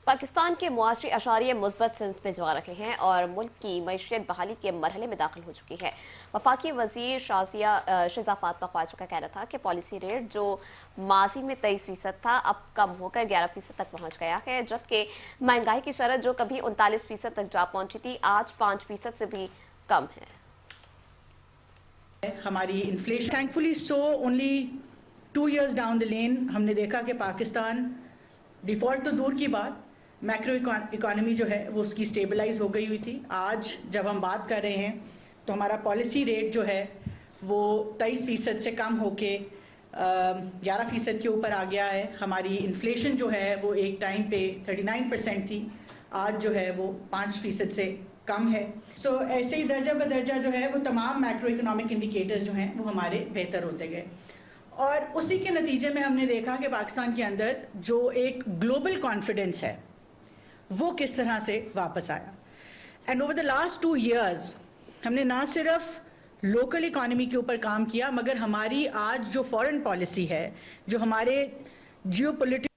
پاکستان کے معاشری اشاریے مثبت سمت میں جا رہے ہیں اور ملک کی معیشت بحالی کے مرحلے میں داخل ہو چکی ہے۔ وفاقی وزیر شہزہ فاطمہ خواجہ کا کہنا تھا کہ پالیسی ریٹ جو ماضی میں 23% تھا اب کم ہو کر 11% تک پہنچ گیا ہے، جبکہ مہنگائی کی شرح جو کبھی 39% تک جا پہنچی تھی آج 5% سے بھی کم ہے۔ ہماری inflation thankfully so only 2 years down the lane ہم نے دیکھا کہ پاکستان ڈیفالٹ تو دور کی بات میکرو اکانومی جو ہے وہ اس کی سٹیبلائز ہو گئی ہوئی تھی۔ آج جب ہم بات کر رہے ہیں تو ہمارا پالیسی ریٹ جو ہے وہ 23% سے کم ہو کے 11% کے اوپر آ گیا ہے۔ ہماری انفلیشن جو ہے وہ ایک ٹائم پہ 39% تھی، آج جو ہے وہ 5% سے کم ہے۔ سو ایسے ہی درجہ بدرجہ جو ہے وہ تمام میکرو اکنامک انڈیکیٹرز جو ہیں وہ ہمارے بہتر ہوتے گئے، اور اسی کے نتیجے میں ہم نے دیکھا کہ پاکستان کے اندر جو ایک گلوبل کانفیڈنس ہے وہ کس طرح سے واپس آیا۔ And over the last 2 years ہم نے نہ صرف لوکل اکانومی کے اوپر کام کیا، مگر ہماری آج جو فارن پالیسی ہے، جو ہمارے جیو پولیٹکل